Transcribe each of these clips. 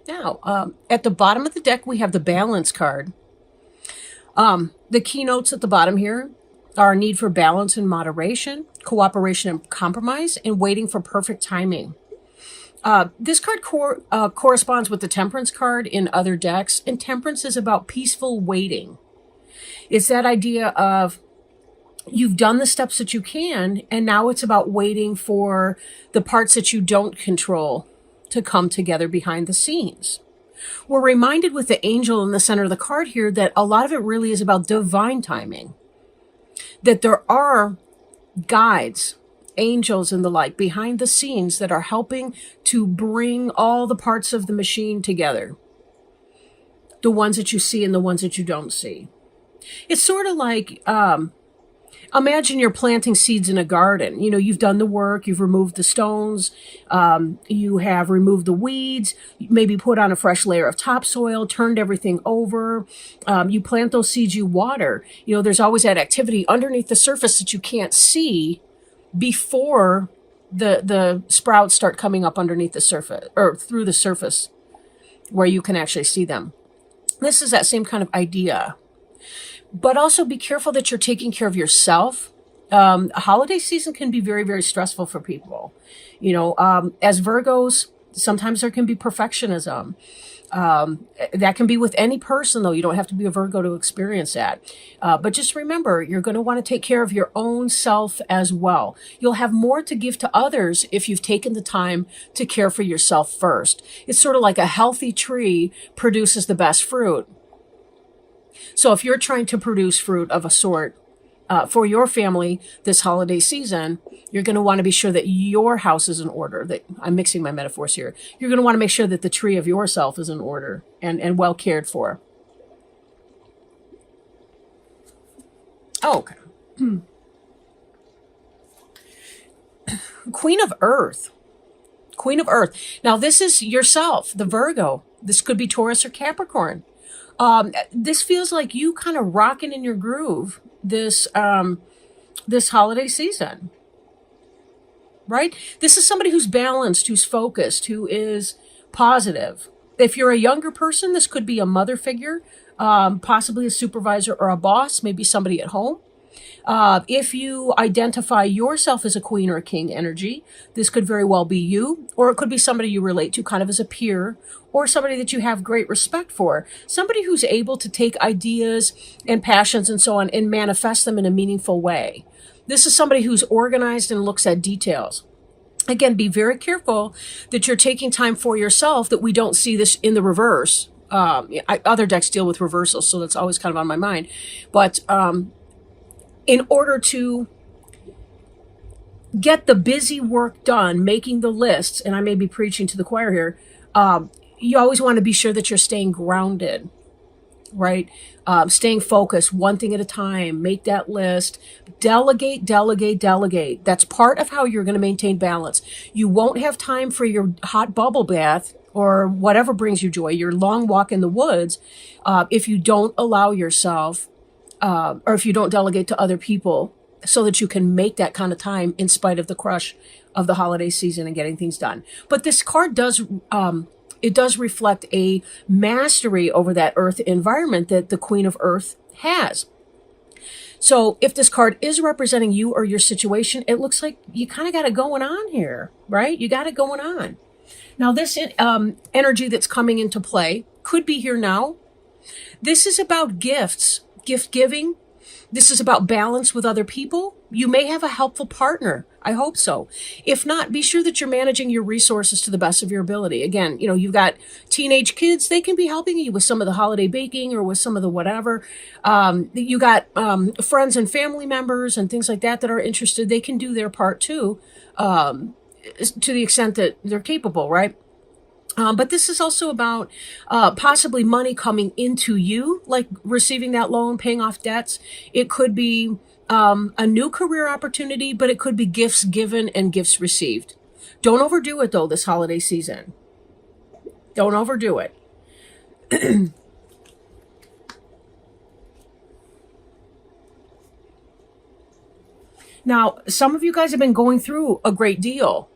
Now, at the bottom of the deck, we have the balance card. The keynotes at the bottom here are need for balance and moderation, cooperation and compromise, and waiting for perfect timing. This card corresponds with the Temperance card in other decks, and Temperance is about peaceful waiting. It's that idea of you've done the steps that you can, and now it's about waiting for the parts that you don't control to come together behind the scenes. We're reminded with the angel in the center of the card here that a lot of it really is about divine timing. That there are guides, angels and the like behind the scenes that are helping to bring all the parts of the machine together. The ones that you see and the ones that you don't see. It's sort of like, imagine you're planting seeds in a garden. You know, you've done the work, you've removed the stones, you have removed the weeds, maybe put on a fresh layer of topsoil, turned everything over. You plant those seeds, you water. You know, there's always that activity underneath the surface that you can't see before the sprouts start coming up underneath the surface or through the surface where you can actually see them. This is that same kind of idea. But also be careful that you're taking care of yourself. A holiday season can be very, very stressful for people. You know, as Virgos, sometimes there can be perfectionism. That can be with any person, though. You don't have to be a Virgo to experience that. But just remember, you're going to want to take care of your own self as well. You'll have more to give to others if you've taken the time to care for yourself first. It's sort of like a healthy tree produces the best fruit. So if you're trying to produce fruit of a sort for your family this holiday season, you're going to want to be sure that your house is in order. That I'm mixing my metaphors here. You're going to want to make sure that the tree of yourself is in order and well cared for. Oh, okay. Queen of Earth. Queen of Earth. Now, this is yourself, the Virgo. This could be Taurus or Capricorn. This feels like you kind of rocking in your groove this holiday season, right? This is somebody who's balanced, who's focused, who is positive. If you're a younger person, this could be a mother figure, possibly a supervisor or a boss, maybe somebody at home. If you identify yourself as a queen or a king energy, this could very well be you, or it could be somebody you relate to kind of as a peer, or somebody that you have great respect for, somebody who's able to take ideas and passions and so on and manifest them in a meaningful way. This is somebody who's organized and looks at details. Again, be very careful that you're taking time for yourself, that we don't see this in the reverse. Other decks deal with reversals, so that's always kind of on my mind. But in order to get the busy work done, making the lists, and I may be preaching to the choir here, you always want to be sure that you're staying grounded, right? Staying focused, one thing at a time, make that list, delegate, delegate, delegate. That's part of how you're going to maintain balance. You won't have time for your hot bubble bath or whatever brings you joy, your long walk in the woods, if you don't allow yourself or if you don't delegate to other people so that you can make that kind of time in spite of the crush of the holiday season and getting things done. But this card does, it does reflect a mastery over that earth environment that the Queen of Earth has. So if this card is representing you or your situation, it looks like you kind of got it going on here, right? You got it going on. Now this energy that's coming into play could be here now. This is about gifts. Gift giving. This is about balance with other people. You may have a helpful partner. I hope so. If not, be sure that you're managing your resources to the best of your ability. Again, you know, you've got teenage kids. They can be helping you with some of the holiday baking or with some of the whatever. You got friends and family members and things like that that are interested. They can do their part too, to the extent that they're capable, right? But this is also about possibly money coming into you, like receiving that loan, paying off debts. It could be a new career opportunity, but it could be gifts given and gifts received. Don't overdo it, though, this holiday season. Don't overdo it. Now, some of you guys have been going through a great deal.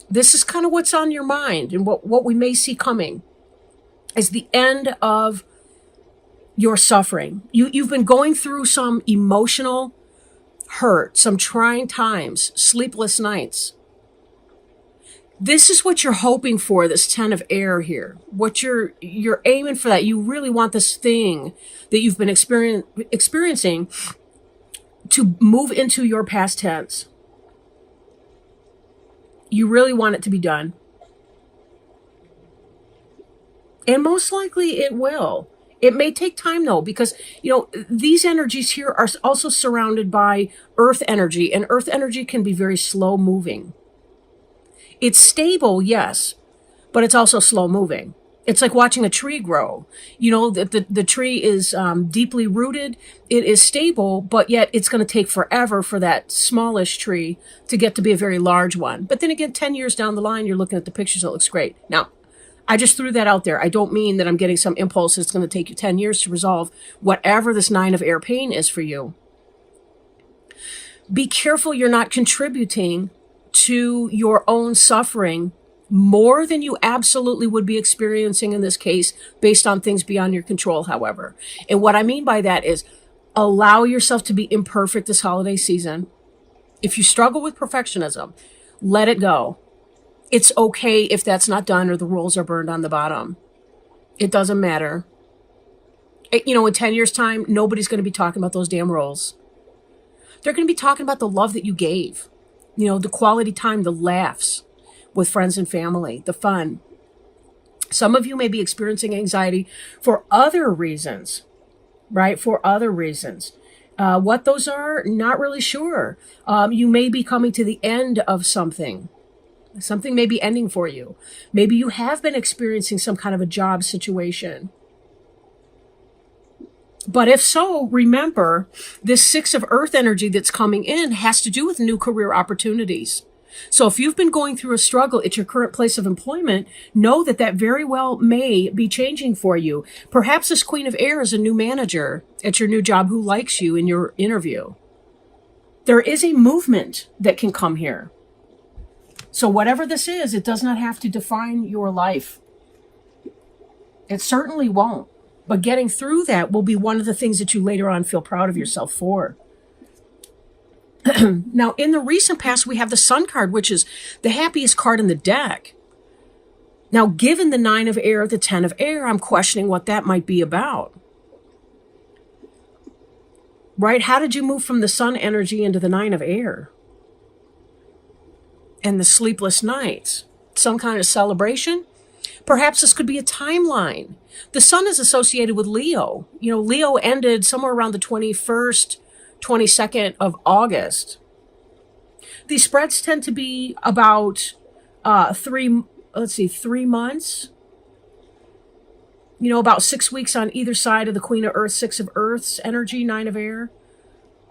This is kind of what's on your mind, and what we may see coming is the end of your suffering. You've been going through some emotional hurt, some trying times, sleepless nights. This is what you're hoping for, this 10 of air here. What you're aiming for, that you really want this thing that you've been experiencing to move into your past tense. You really want it to be done. And most likely it will. It may take time though, because, these energies here are also surrounded by earth energy, and earth energy can be very slow moving. It's stable, yes, but it's also slow moving. It's like watching a tree grow. The tree is deeply rooted. It is stable, but yet it's going to take forever for that smallish tree to get to be a very large one. But then again, 10 years down the line, you're looking at the pictures, it looks great. Now, I just threw that out there. I don't mean that I'm getting some impulse that's going to take you 10 years to resolve whatever this 9 of air pain is for you. Be careful you're not contributing to your own suffering more than you absolutely would be experiencing in this case, based on things beyond your control, however. And what I mean by that is allow yourself to be imperfect this holiday season. If you struggle with perfectionism, let it go. It's okay if that's not done or the rolls are burned on the bottom. It doesn't matter. In 10 years' time, nobody's going to be talking about those damn rolls. They're going to be talking about the love that you gave. The quality time, the laughs with friends and family, the fun. Some of you may be experiencing anxiety for other reasons, right? For other reasons. What those are, not really sure. You may be coming to the end of something. Something may be ending for you. Maybe you have been experiencing some kind of a job situation. But if so, remember, this 6 of earth energy that's coming in has to do with new career opportunities. So if you've been going through a struggle at your current place of employment, know that very well may be changing for you. Perhaps this Queen of Air is a new manager at your new job who likes you in your interview. There is a movement that can come here. So whatever this is, it does not have to define your life. It certainly won't. But getting through that will be one of the things that you later on feel proud of yourself for. Now, in the recent past, we have the Sun card, which is the happiest card in the deck. Now, given the 9 of air, the 10 of air, I'm questioning what that might be about. Right? How did you move from the Sun energy into the 9 of air? And the sleepless nights? Some kind of celebration? Perhaps this could be a timeline. The Sun is associated with Leo. Leo ended somewhere around the 21st, 22nd of August. These spreads tend to be about 3 months. About 6 weeks on either side of the Queen of Earth, 6 of Earth's energy, 9 of air.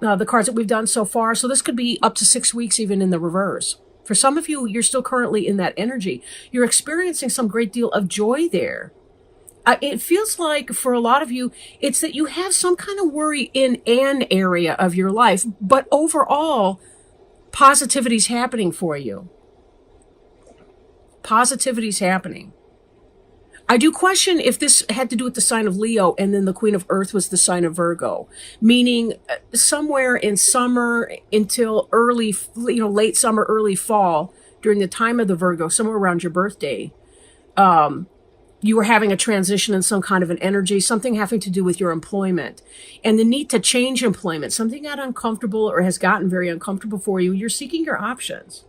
The cards that we've done so far. So this could be up to 6 weeks even in the reverse. For some of you, you're still currently in that energy. You're experiencing some great deal of joy there. It feels like for a lot of you, it's that you have some kind of worry in an area of your life, but overall, positivity's happening for you. Positivity's happening. I do question if this had to do with the sign of Leo and then the Queen of Earth was the sign of Virgo, meaning somewhere in summer until early, late summer, early fall, during the time of the Virgo, somewhere around your birthday, you were having a transition in some kind of an energy, something having to do with your employment and the need to change employment. Something got uncomfortable or has gotten very uncomfortable for you. You're seeking your options.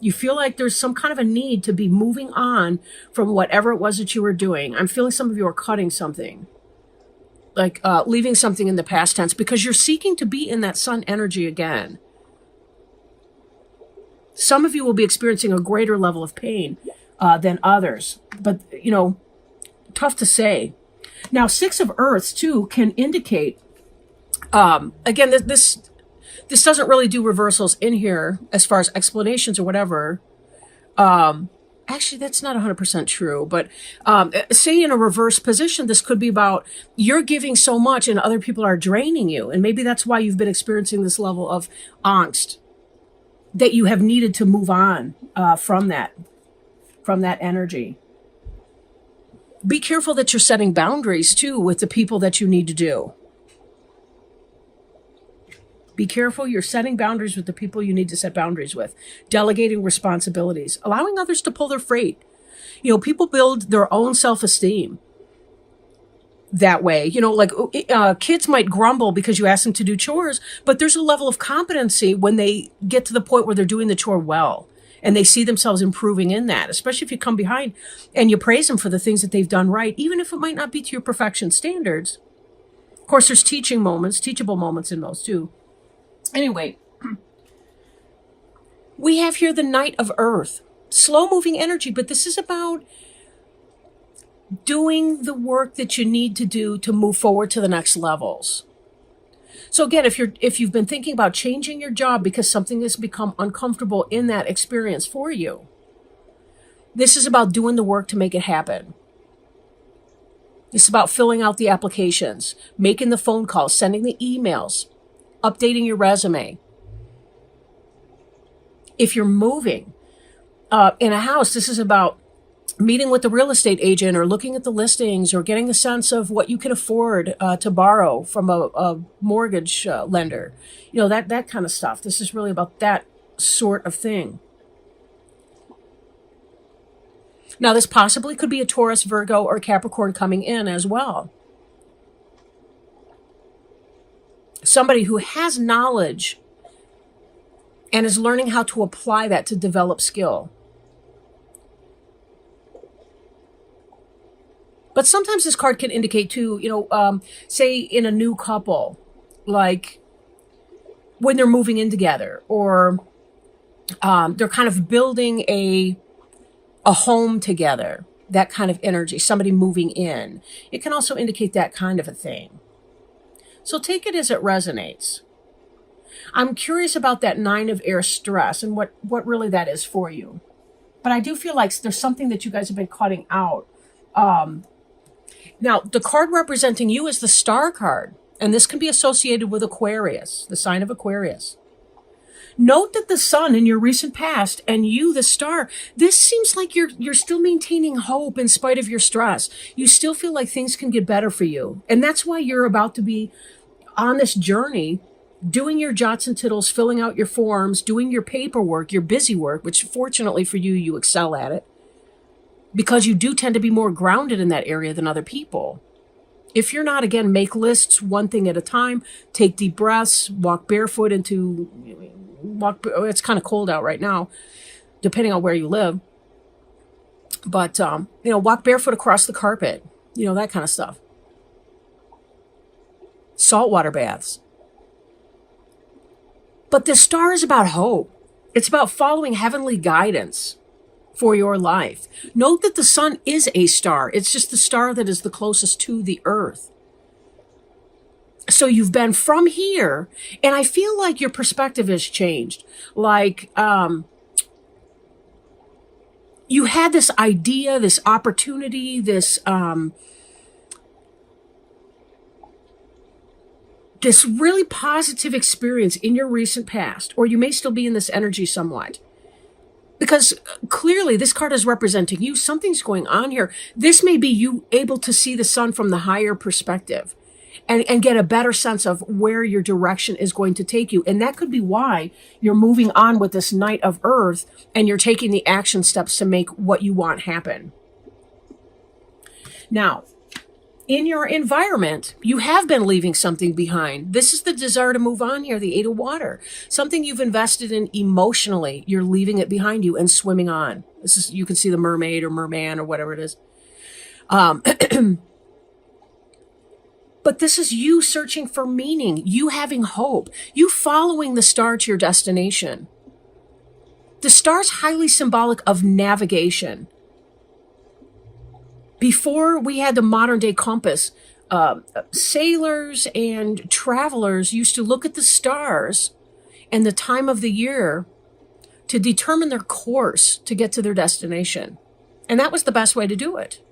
You feel like there's some kind of a need to be moving on from whatever it was that you were doing. I'm feeling some of you are cutting something, like leaving something in the past tense, because you're seeking to be in that Sun energy again. Some of you will be experiencing a greater level of pain than others, but, tough to say. Now, 6 of Earths, too, can indicate, again, this doesn't really do reversals in here as far as explanations or whatever. Actually, that's not 100% true, but say in a reverse position, this could be about you're giving so much and other people are draining you. And maybe that's why you've been experiencing this level of angst. that you have needed to move on from that energy. Be careful that you're setting boundaries too with the people that you need to do. Be careful you're setting boundaries with the people you need to set boundaries with. Delegating responsibilities, allowing others to pull their freight. People build their own self-esteem that way. Like kids might grumble because you ask them to do chores, but there's a level of competency when they get to the point where they're doing the chore well and they see themselves improving in that, especially if you come behind and you praise them for the things that they've done right, even if it might not be to your perfection standards. Of course, there's teachable moments in those too. Anyway, we have here the Knight of Earth, slow moving energy, but this is about doing the work that you need to do to move forward to the next levels. So again, if you've been thinking about changing your job because something has become uncomfortable in that experience for you, this is about doing the work to make it happen. It's about filling out the applications, making the phone calls, sending the emails, updating your resume. If you're moving in a house, this is about meeting with the real estate agent or looking at the listings or getting a sense of what you can afford to borrow from a mortgage lender. That kind of stuff. This is really about that sort of thing. Now, this possibly could be a Taurus, Virgo, or Capricorn coming in as well. Somebody who has knowledge and is learning how to apply that to develop skill. But sometimes this card can indicate too, say in a new couple, like when they're moving in together, or they're kind of building a home together, that kind of energy, somebody moving in. It can also indicate that kind of a thing. So take it as it resonates. I'm curious about that 9 of Air stress and what really that is for you. But I do feel like there's something that you guys have been cutting out. Now, the card representing you is the Star card, and this can be associated with Aquarius, the sign of Aquarius. Note that the Sun in your recent past and you, the Star, this seems like you're still maintaining hope in spite of your stress. You still feel like things can get better for you. And that's why you're about to be on this journey, doing your jots and tittles, filling out your forms, doing your paperwork, your busy work, which fortunately for you, you excel at it, because you do tend to be more grounded in that area than other people. If you're not, again, make lists one thing at a time, take deep breaths, walk barefoot it's kind of cold out right now, depending on where you live. But, walk barefoot across the carpet, that kind of stuff. Saltwater baths. But the Star is about hope. It's about following heavenly guidance for your life. Note that the Sun is a star. It's just the star that is the closest to the Earth. So you've been from here, and I feel like your perspective has changed. Like, you had this idea, this opportunity, this really positive experience in your recent past, or you may still be in this energy somewhat. Because clearly this card is representing you. Something's going on here. This may be you able to see the Sun from the higher perspective and get a better sense of where your direction is going to take you. And that could be why you're moving on with this Knight of Earth and you're taking the action steps to make what you want happen. Now, in your environment, you have been leaving something behind. This is the desire to move on here, the 8 of Water. Something you've invested in emotionally, you're leaving it behind you and swimming on. This is, you can see the mermaid or merman or whatever it is. But this is you searching for meaning, you having hope, you following the star to your destination. The star's highly symbolic of navigation. Before we had the modern day compass, sailors and travelers used to look at the stars and the time of the year to determine their course to get to their destination. And that was the best way to do it.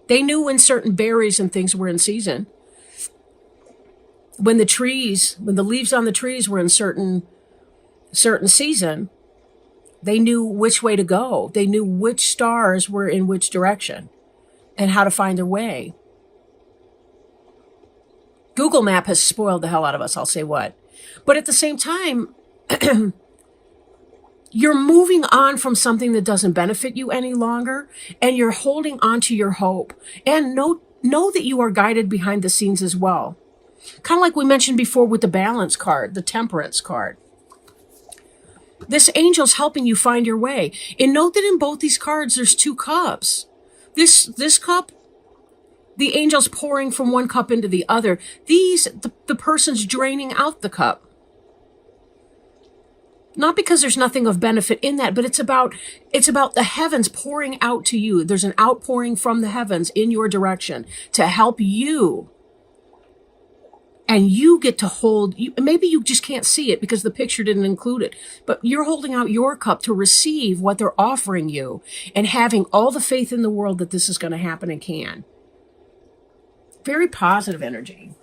They knew when certain berries and things were in season. when the leaves on the trees were in certain season, they knew which way to go. They knew which stars were in which direction and how to find their way. Google Map has spoiled the hell out of us, I'll say what. But at the same time, you're moving on from something that doesn't benefit you any longer, and you're holding on to your hope. And know that you are guided behind the scenes as well. Kind of like we mentioned before with the balance card, the temperance card. This angel's helping you find your way. And note that in both these cards, there's two cups. This cup, the angel's pouring from one cup into the other. The person's draining out the cup. Not because there's nothing of benefit in that, but it's about the heavens pouring out to you. There's an outpouring from the heavens in your direction to help you. And you get to hold, maybe you just can't see it because the picture didn't include it, but you're holding out your cup to receive what they're offering you and having all the faith in the world that this is going to happen and can. Very positive energy.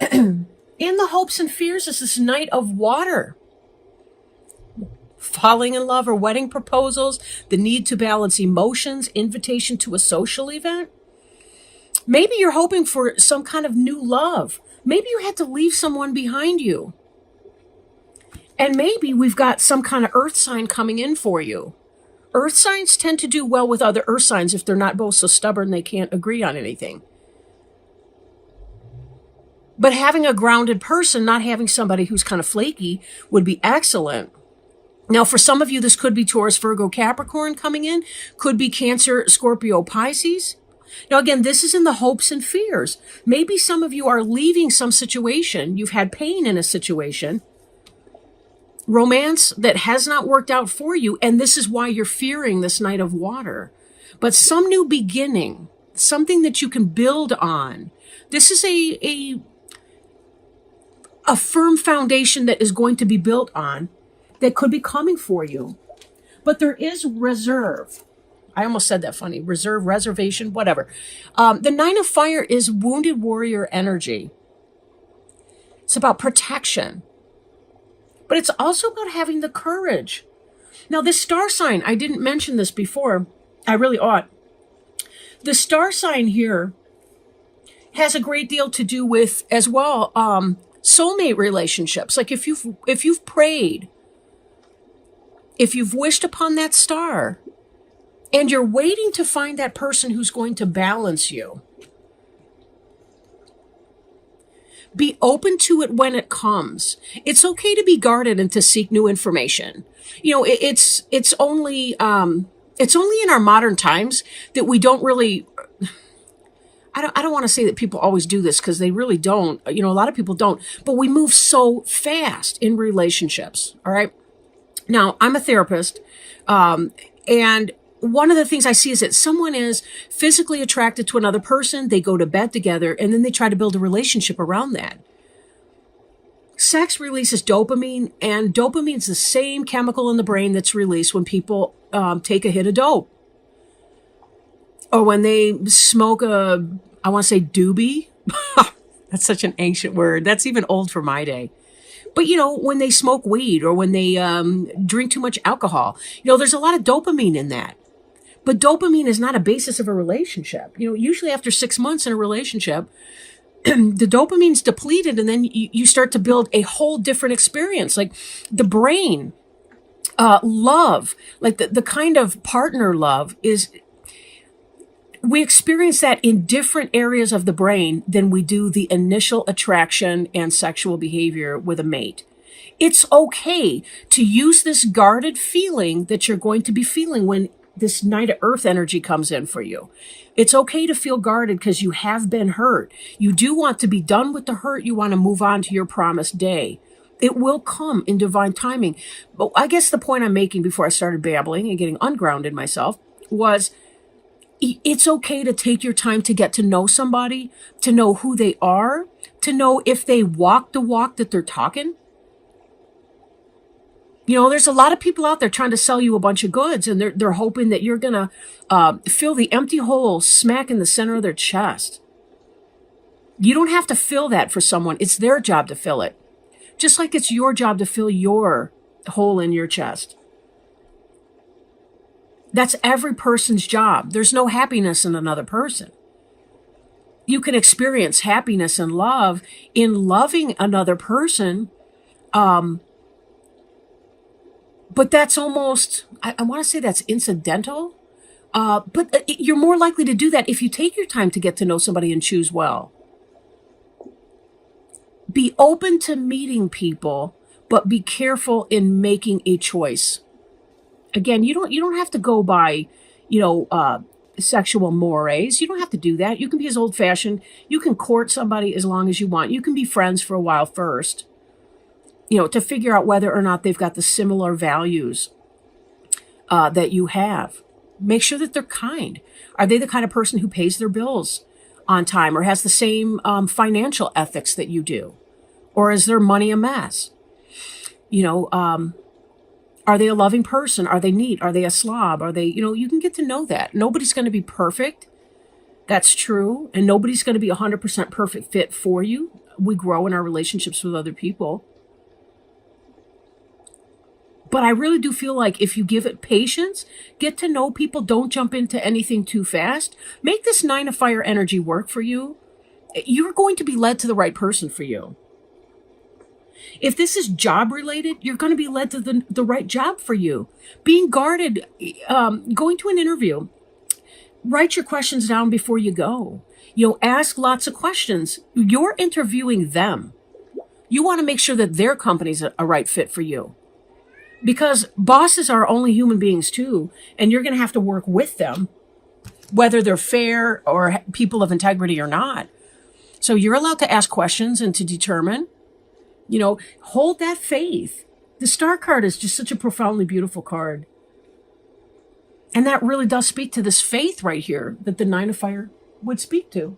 In the hopes and fears is this Knight of Water. Falling in love or wedding proposals, the need to balance emotions, invitation to a social event. Maybe you're hoping for some kind of new love. Maybe you had to leave someone behind you. And maybe we've got some kind of earth sign coming in for you. Earth signs tend to do well with other earth signs if they're not both so stubborn they can't agree on anything. But having a grounded person, not having somebody who's kind of flaky, would be excellent. Now, for some of you, this could be Taurus, Virgo, Capricorn coming in. Could be Cancer, Scorpio, Pisces. Now, again, this is in the hopes and fears. Maybe some of you are leaving some situation. You've had pain in a situation, romance that has not worked out for you, and this is why you're fearing this Knight of Water. But some new beginning, something that you can build on. This is a firm foundation that is going to be built on that could be coming for you. But there is reserve. I almost said that funny. Reserve, reservation, whatever. The Nine of Fire is wounded warrior energy. It's about protection. But it's also about having the courage. Now, this star sign, I didn't mention this before. I really ought. The star sign here has a great deal to do with, as well, soulmate relationships. Like if you've prayed, if you've wished upon that star, and you're waiting to find that person who's going to balance you, be open to it when it comes. It's okay to be guarded and to seek new information. You know, it's only in our modern times that we don't really. I don't want to say that people always do this because they really don't. You know, a lot of people don't. But we move so fast in relationships. All right. Now, I'm a therapist, and one of the things I see is that someone is physically attracted to another person, they go to bed together, and then they try to build a relationship around that. Sex releases dopamine, and dopamine is the same chemical in the brain that's released when people take a hit of dope. Or when they smoke I want to say doobie. That's such an ancient word. That's even old for my day. But, you know, when they smoke weed or when they drink too much alcohol, you know, there's a lot of dopamine in that. But dopamine is not a basis of a relationship. You know, usually after 6 months in a relationship, the dopamine's depleted, and then you start to build a whole different experience. Like the brain, love, like the kind of partner love is, we experience that in different areas of the brain than we do the initial attraction and sexual behavior with a mate. It's okay to use this guarded feeling that you're going to be feeling when this Knight of Earth energy comes in for you. It's okay to feel guarded because you have been hurt. You do want to be done with the hurt. You want to move on to your promised day. It will come in divine timing. But I guess the point I'm making before I started babbling and getting ungrounded myself was, it's okay to take your time to get to know somebody, to know who they are, to know if they walk the walk that they're talking. You know, there's a lot of people out there trying to sell you a bunch of goods, and they're hoping that you're going to fill the empty hole smack in the center of their chest. You don't have to fill that for someone. It's their job to fill it. Just like it's your job to fill your hole in your chest. That's every person's job. There's no happiness in another person. You can experience happiness and love in loving another person. But that's almost, I want to say that's incidental. But you're more likely to do that if you take your time to get to know somebody and choose well. Be open to meeting people, but be careful in making a choice. Again, you don't have to go by, sexual mores. You don't have to do that. You can be as old-fashioned. You can court somebody as long as you want. You can be friends for a while first, to figure out whether or not they've got the similar values that you have. Make sure that they're kind. Are they the kind of person who pays their bills on time or has the same financial ethics that you do? Or is their money a mess? Are they a loving person? Are they neat? Are they a slob? Are they, you can get to know that. Nobody's going to be perfect. That's true. And nobody's going to be 100% perfect fit for you. We grow in our relationships with other people. But I really do feel like if you give it patience, get to know people, don't jump into anything too fast. Make this 9 of fire energy work for you. You're going to be led to the right person for you. If this is job related, you're going to be led to the right job for you. Being guarded, going to an interview, write your questions down before you go. Ask lots of questions. You're interviewing them. You want to make sure that their company's a right fit for you. Because bosses are only human beings too, and you're going to have to work with them, whether they're fair or people of integrity or not. So you're allowed to ask questions and to determine, hold that faith. The Star card is just such a profoundly beautiful card. And that really does speak to this faith right here that the 9 of fire would speak to.